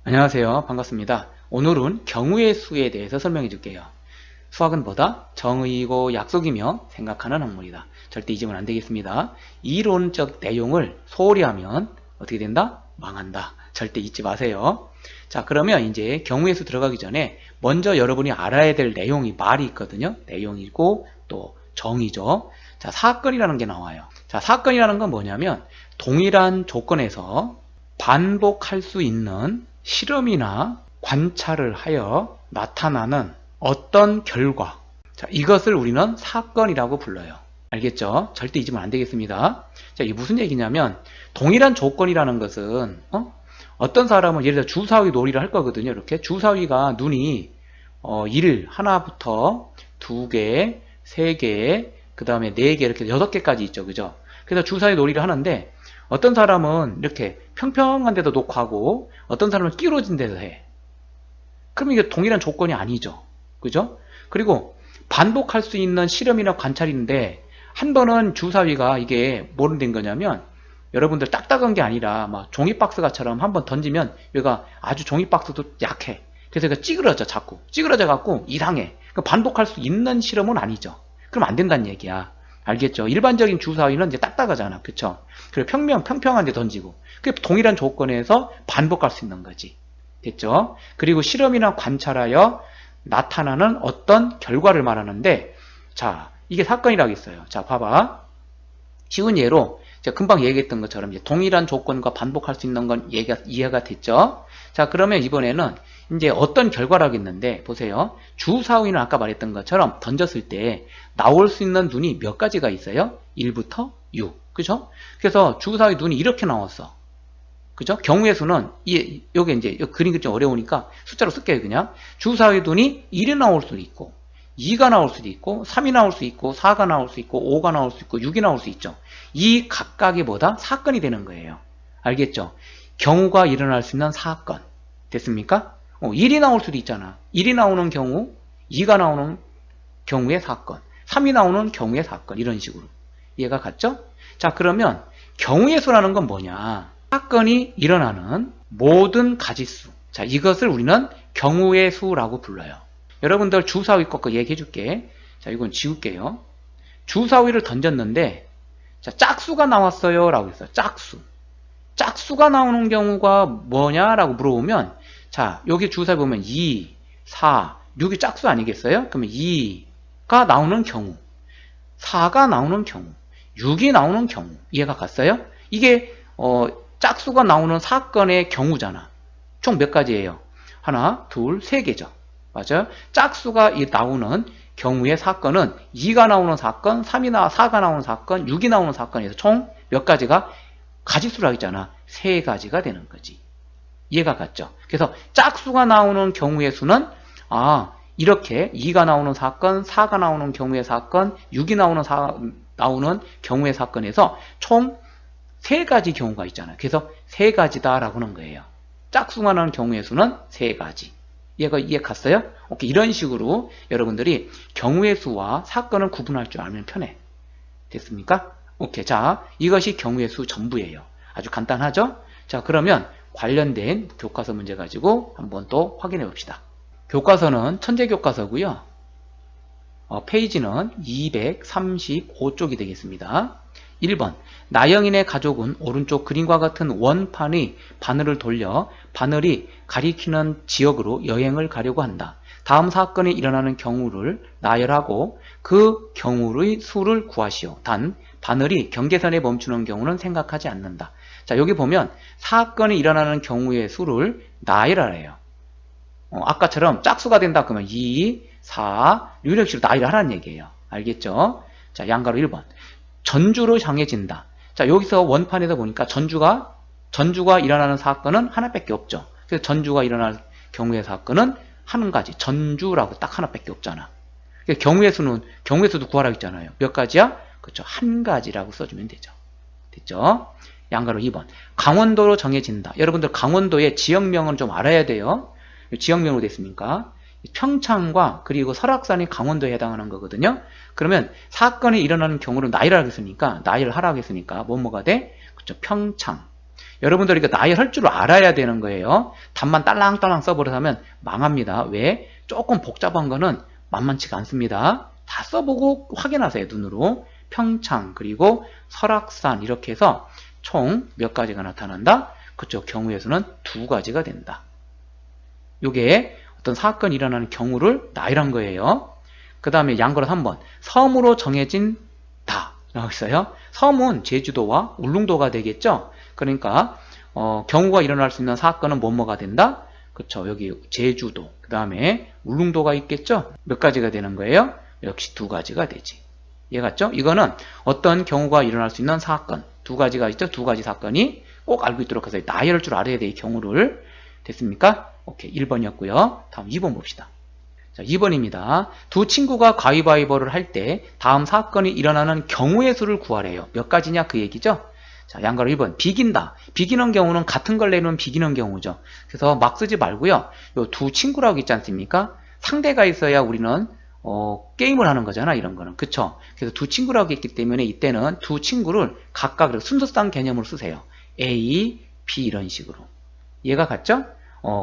안녕하세요. 반갑습니다. 오늘은 경우의 수에 대해서 설명해 줄게요. 수학은 뭐다? 정의이고 약속이며 생각하는 학문이다. 절대 잊으면 안 되겠습니다. 이론적 내용을 소홀히 하면 어떻게 된다? 망한다. 절대 잊지 마세요. 자, 그러면 이제 경우의 수 들어가기 전에 먼저 여러분이 알아야 될 내용이 말이 있거든요. 내용이고 또 정의죠. 자, 사건이라는 게 나와요. 자, 사건이라는 건 뭐냐면 동일한 조건에서 반복할 수 있는 실험이나 관찰을 하여 나타나는 어떤 결과, 자, 이것을 우리는 사건이라고 불러요. 알겠죠? 절대 잊으면 안 되겠습니다. 자, 이게 무슨 얘기냐면 동일한 조건이라는 것은 어떤 사람은 예를 들어 주사위 놀이를 할 거거든요. 이렇게 주사위가 눈이 1 하나부터 2개, 3개, 그 다음에 4개 이렇게 6개까지 있죠. 그죠? 그래서 주사위 놀이를 하는데 어떤 사람은 이렇게 평평한 데도 놓고 하고 어떤 사람은 끼우러진 데서 해. 그럼 이게 동일한 조건이 아니죠. 그죠? 그리고 반복할 수 있는 실험이나 관찰인데 한 번은 주사위가 이게 뭐로 된 거냐면 여러분들 딱딱한 게 아니라 막 종이박스가처럼 한 번 던지면 얘가 아주 종이박스도 약해. 그래서 얘가 찌그러져 자꾸. 찌그러져 갖고 이상해. 반복할 수 있는 실험은 아니죠. 그럼 안 된다는 얘기야. 알겠죠? 일반적인 주사위는 이제 딱딱하잖아. 그쵸? 그리고 평평한 데 던지고. 그게 동일한 조건에서 반복할 수 있는 거지. 됐죠? 그리고 실험이나 관찰하여 나타나는 어떤 결과를 말하는데, 자, 이게 사건이라고 있어요. 자, 봐봐. 쉬운 예로, 제가 금방 얘기했던 것처럼 이제 동일한 조건과 반복할 수 있는 건 이해가 됐죠? 자, 그러면 이번에는 이제 어떤 결과라고 했는데, 보세요. 주사위는 아까 말했던 것처럼 던졌을 때 나올 수 있는 눈이 몇 가지가 있어요? 1부터 6. 그죠? 그래서 주사위 눈이 이렇게 나왔어. 그죠? 경우의 수는, 요게 이제, 그림이 좀 어려우니까 숫자로 쓸게요, 그냥. 주사위 눈이 1이 나올 수도 있고, 2가 나올 수도 있고, 3이 나올 수 있고, 4가 나올 수 있고, 5가 나올 수 있고, 6이 나올 수 있죠. 이 각각이 뭐다? 사건이 되는 거예요. 알겠죠? 경우가 일어날 수 있는 사건. 됐습니까? 1이 나올 수도 있잖아. 1이 나오는 경우, 2가 나오는 경우의 사건, 3이 나오는 경우의 사건, 이런 식으로. 이해가 갔죠? 자, 그러면 경우의 수라는 건 뭐냐? 사건이 일어나는 모든 가지수. 자, 이것을 우리는 경우의 수라고 불러요. 여러분들 주사위 거 얘기해 줄게. 자, 이건 지울게요. 주사위를 던졌는데, 자, 짝수가 나왔어요. 라고 했어요. 짝수. 짝수가 나오는 경우가 뭐냐라고 물어보면, 자, 여기 주사위 보면 2, 4, 6이 짝수 아니겠어요? 그러면 2가 나오는 경우, 4가 나오는 경우, 6이 나오는 경우. 이해가 갔어요? 이게 짝수가 나오는 사건의 경우잖아. 총 몇 가지예요? 하나, 둘, 세 개죠. 맞아요? 짝수가 나오는 경우의 사건은 2가 나오는 사건, 4가 나오는 사건, 6이 나오는 사건에서 총 몇 가지가 가지수라고 했잖아. 세 가지가 되는 거지. 이해가 갔죠? 그래서 짝수가 나오는 경우의 수는 이렇게 2가 나오는 사건, 4가 나오는 경우의 사건, 6이 나오는 경우의 사건에서 총 세 가지 경우가 있잖아요. 그래서 세 가지다라고 하는 거예요. 짝수가 나오는 경우의 수는 세 가지. 이해 갔어요? 오케이. 이런 식으로 여러분들이 경우의 수와 사건을 구분할 줄 알면 편해. 됐습니까? 오케이. 자, 이것이 경우의 수 전부예요. 아주 간단하죠? 자, 그러면 관련된 교과서 문제 가지고 한번 또 확인해 봅시다. 교과서는 천재교과서고요. 페이지는 235쪽이 되겠습니다. 1번, 나영인의 가족은 오른쪽 그림과 같은 원판의 바늘을 돌려 바늘이 가리키는 지역으로 여행을 가려고 한다. 다음 사건이 일어나는 경우를 나열하고 그 경우의 수를 구하시오. 단, 바늘이 경계선에 멈추는 경우는 생각하지 않는다. 자, 여기 보면 사건이 일어나는 경우의 수를 나열하래요. 아까처럼 짝수가 된다 그러면 2, 4, 이런 식으로 나열하라는 얘기예요. 알겠죠? 자, 양가로 1번. 전주로 향해진다. 자, 여기서 원판에서 보니까 전주가 일어나는 사건은 하나밖에 없죠. 그래서 전주가 일어날 경우의 사건은 한 가지. 전주라고 딱 하나밖에 없잖아. 경우의 수도 구하라고 했잖아요. 몇 가지야? 그렇죠. 한 가지라고 써주면 되죠. 됐죠? 양가로 2번. 강원도로 정해진다. 여러분들 강원도의 지역명은 좀 알아야 돼요. 지역명으로 됐습니까? 평창과 그리고 설악산이 강원도에 해당하는 거거든요. 그러면 사건이 일어나는 경우를 나열하라고 했으니까 뭐가 돼? 그렇죠. 평창. 여러분들이 이거 나열할 줄 알아야 되는 거예요. 답만 딸랑딸랑 써버려서 망합니다. 왜? 조금 복잡한 거는 만만치가 않습니다. 다 써보고 확인하세요. 눈으로. 평창 그리고 설악산 이렇게 해서 총 몇 가지가 나타난다? 그쪽 경우에서는 2가지가 된다. 요게 어떤 사건이 일어나는 경우를 나열한 거예요. 그 다음에 양거로 3번 섬으로 정해진 다 라고 있어요. 섬은 제주도와 울릉도가 되겠죠. 그러니까 경우가 일어날 수 있는 사건은 뭐뭐가 된다? 그쵸. 여기 제주도 그 다음에 울릉도가 있겠죠. 몇 가지가 되는 거예요? 역시 2가지가 되지. 이해갔죠? 이거는 어떤 경우가 일어날 수 있는 사건 2가지가 있죠. 2가지 사건이 꼭 알고 있도록 해서 나열할 줄 알아야 돼. 이 경우를. 됐습니까? 오케이. 1번이었고요. 다음 2번 봅시다. 자, 2번입니다. 두 친구가 가위바위보를 할 때 다음 사건이 일어나는 경우의 수를 구하래요. 몇 가지냐 그 얘기죠? 자, 양가로 1번 비긴다. 비기는 경우는 같은 걸 내놓으면 비기는 경우죠. 그래서 막 쓰지 말고요. 요 두 친구라고 있지 않습니까? 상대가 있어야 우리는 게임을 하는 거잖아. 이런 거는. 그쵸? 그래서 두 친구라고 했기 때문에 이때는 두 친구를 각각 순서상 개념으로 쓰세요. A, B 이런 식으로. 이해가 갔죠?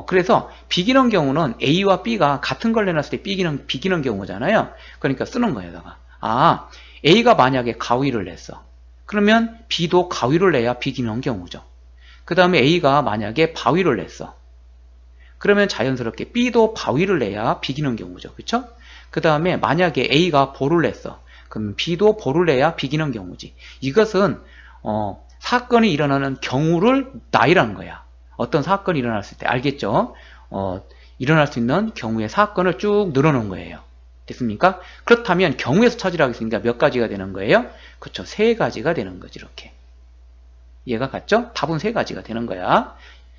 그래서 비기는 경우는 A와 B가 같은 걸 내놨을 때 비기는 경우잖아요. 그러니까 쓰는 거예요. A가 만약에 가위를 냈어. 그러면 B도 가위를 내야 비기는 경우죠. 그 다음에 A가 만약에 바위를 냈어. 그러면 자연스럽게 B도 바위를 내야 비기는 경우죠. 그쵸? 그 다음에 만약에 A가 볼을 냈어. 그럼 B도 볼을 내야 비기는 경우지. 이것은 사건이 일어나는 경우를 나열한 거야. 어떤 사건이 일어났을 때 알겠죠? 일어날 수 있는 경우의 사건을 쭉 늘어놓은 거예요. 됐습니까? 그렇다면 경우에서 찾으라고 했으니까 몇 가지가 되는 거예요? 그렇죠. 3가지가 되는 거지. 이렇게. 이해가 갔죠? 답은 3가지가 되는 거야.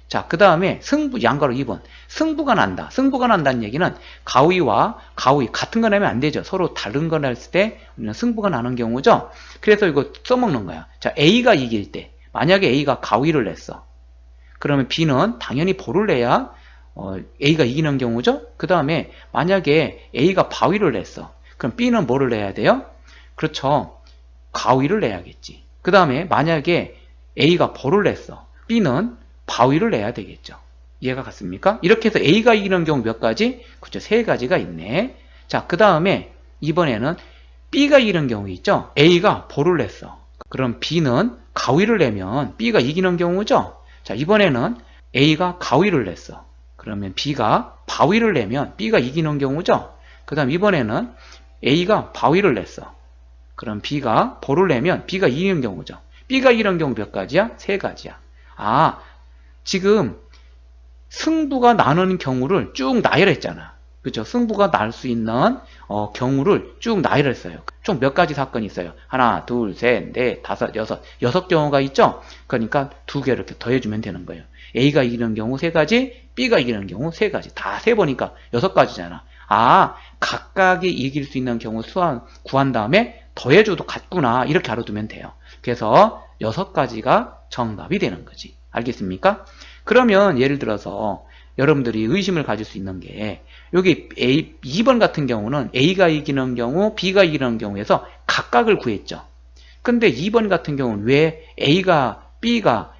자, 그 다음에 양가로 2번. 승부가 난다. 승부가 난다는 얘기는 가위와 가위 같은 거 내면 안 되죠. 서로 다른 거 냈을 때 우리는 승부가 나는 경우죠. 그래서 이거 써먹는 거야. 자, A가 이길 때 만약에 A가 가위를 냈어. 그러면 B는 당연히 볼을 내야 A가 이기는 경우죠. 그 다음에 만약에 A가 바위를 냈어. 그럼 B는 뭐를 내야 돼요? 그렇죠. 가위를 내야겠지. 그 다음에 만약에 A가 볼을 냈어. B는 바위를 내야 되겠죠. 이해가 갔습니까? 이렇게 해서 A가 이기는 경우 몇 가지? 그렇죠. 3가지가 있네. 자, 그 다음에 이번에는 B가 이기는 경우 있죠. A가 볼을 냈어. 그럼 B는 가위를 내면 B가 이기는 경우죠. 자, 이번에는 A가 가위를 냈어. 그러면 B가 바위를 내면 B가 이기는 경우죠. 그 다음 이번에는 A가 바위를 냈어. 그럼 B가 볼을 내면 B가 이기는 경우죠. B가 이기는 경우 몇 가지야? 3가지야. 아, 지금 승부가 나는 경우를 쭉 나열했잖아. 그죠? 승부가 날 수 있는 경우를 쭉 나열했어요. 총 몇 가지 사건이 있어요? 하나, 둘, 셋, 넷, 다섯, 여섯 경우가 있죠? 그러니까 2개 이렇게 더해주면 되는 거예요. A가 이기는 경우 3가지, B가 이기는 경우 3가지. 다 세보니까 6가지잖아. 아, 각각이 이길 수 있는 경우 구한 다음에 더해줘도 같구나. 이렇게 알아두면 돼요. 그래서 6가지가 정답이 되는 거지. 알겠습니까? 그러면 예를 들어서 여러분들이 의심을 가질 수 있는 게 여기 2번 같은 경우는 A가 이기는 경우, B가 이기는 경우에서 각각을 구했죠. 근데 2번 같은 경우는 왜 A가, B가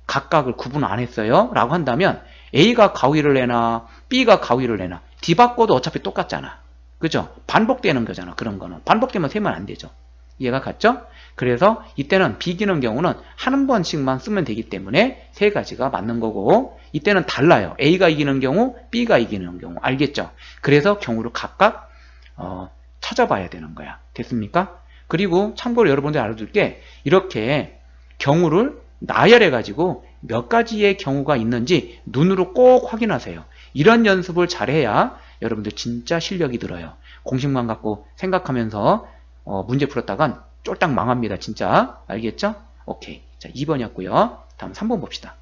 각각을 구분 안 했어요? 라고 한다면 A가 가위를 내나 B가 가위를 내나 뒤바꿔도 어차피 똑같잖아. 그죠? 반복되는 거잖아. 그런 거는. 반복되면 세면 안 되죠. 이해가 갔죠? 그래서 이때는 비기는 경우는 한 번씩만 쓰면 되기 때문에 3가지가 맞는 거고 이때는 달라요. A가 이기는 경우, B가 이기는 경우. 알겠죠? 그래서 경우를 각각 찾아봐야 되는 거야. 됐습니까? 그리고 참고로 여러분들 알아둘 게 이렇게 경우를 나열해가지고 몇 가지의 경우가 있는지 눈으로 꼭 확인하세요. 이런 연습을 잘해야 여러분들 진짜 실력이 들어요. 공식만 갖고 생각하면서 문제 풀었다간 쫄딱 망합니다. 진짜. 알겠죠? 오케이. 자, 2번이었고요. 다음 3번 봅시다.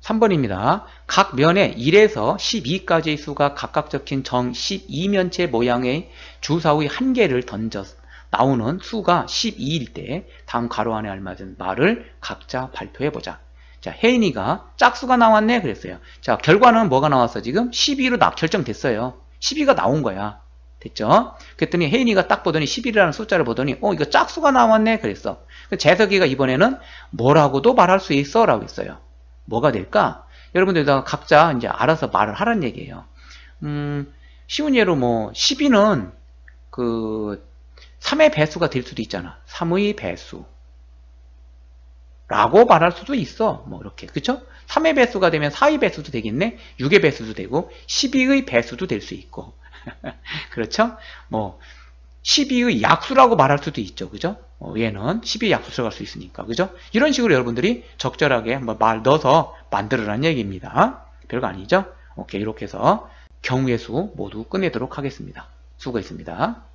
3번입니다. 각 면에 1에서 12까지의 수가 각각 적힌 정 12면체 모양의 주사위 한 개를 던져 나오는 수가 12일 때 다음 가로 안에 알맞은 말을 각자 발표해보자. 자, 혜인이가 짝수가 나왔네 그랬어요. 자, 결과는 뭐가 나왔어 지금? 12로 결정됐어요. 12가 나온 거야. 됐죠? 그랬더니 혜인이가 딱 보더니 11이라는 숫자를 보더니 이거 짝수가 나왔네 그랬어. 재석이가 이번에는 뭐라고도 말할 수 있어 라고 있어요. 뭐가 될까? 여러분들 각자 이제 알아서 말을 하란 얘기예요. 쉬운 예로 뭐 12는 그 3의 배수가 될 수도 있잖아. 3의 배수 라고 말할 수도 있어. 뭐 이렇게, 그쵸? 3의 배수가 되면 4의 배수도 되겠네. 6의 배수도 되고 12의 배수도 될 수 있고 그렇죠? 뭐 12의 약수라고 말할 수도 있죠. 그죠? 얘는 12의 약수 들어갈 수 있으니까. 그죠? 이런 식으로 여러분들이 적절하게 한번 말 넣어서 만들어라는 얘기입니다. 별거 아니죠? 오케이, 이렇게 해서 경우의 수 모두 끝내도록 하겠습니다. 수고했습니다.